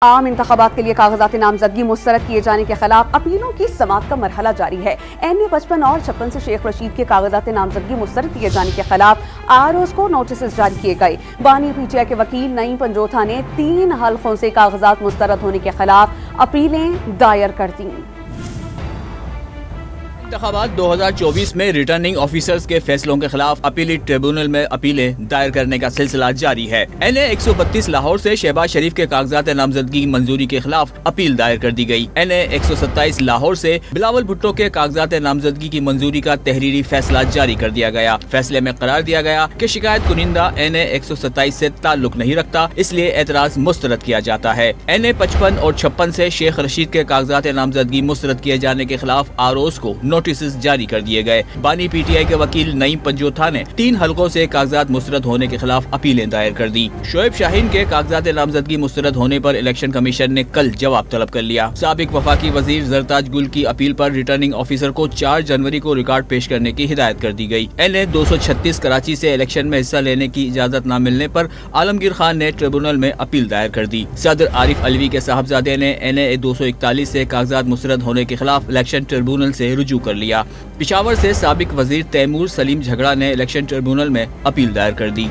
عام انتخابات کے لیے کاغذات نامزدگی مسترد کیے جانے کے خلاف اپیلوں کی سماعت کا مرحلہ جاری ہے۔ NA-55 اور 56 سے شیخ رشید کے کاغذات نامزدگی مسترد کیے جانے کے خلاف ROs کو نوٹسز جاری کیے گئے۔ بانی PTI کے وکیل نعیم پنجوتھا نے 3 حلقوں سے کاغذات مسترد ہونے کے خلاف اپیلیں دائر کر دیں۔ انتخابات 2024 میں ریٹرننگ آفیسرز کے فیصلوں کے خلاف اپیلیٹ ٹریبونل میں اپیلیں دائر کرنے کا سلسلہ جاری ہے۔ NA-132 لاہور سے شہباز شریف کے کاغذات نامزدگی منظوری کے خلاف اپیل دائر کر دی گئی۔ NA-127 لاہور سے بلاول بھٹو کے کاغذات نامزدگی کی منظوری کا تحریری فیصلہ جاری کر دیا گیا۔ فیصلے میں قرار دیا گیا کہ شکایت کنندہ NA-127 سے تعلق نہیں رکھتا، اس لیے اعتراض مسترد کیا جاتا ہے۔ NA-55 اور 56 سے شیخ رشید کے کاغذات نامزدگی مسترد کیے جانے کے خلاف ROs کو نوٹسز جاری کر دیے گئے۔ بانی PTI کے وکیل نعیم پنجوتھا نے 3 حلقوں سے کاغذات مسترد ہونے کے خلاف اپیلیں دائر کر دی۔ شعیب شاہین کے کاغذات نامزدگی مسترد ہونے پر الیکشن کمیشن نے کل جواب طلب کر لیا۔ سابق وفاقی وزیر زرتاج گل کی اپیل پر ریٹرننگ آفیسر کو 4 جنوری کو ریکارڈ پیش کرنے کی ہدایت کر دی گئی۔ NA-236 کراچی سے الیکشن میں حصہ لینے کی اجازت نہ ملنے پر عالمگیر خان نے ٹریبونل میں اپیل دائر کر دی۔ صدر عارف علوی کے صاحبزادے نے NA-241 سے کاغذات مسترد ہونے کے خلاف الیکشن ٹریبونل سے رجوع کر لیا۔ پشاور سے سابق وزیر تیمور سلیم جھگڑا نے الیکشن ٹریبونل میں اپیل دائر کر دی۔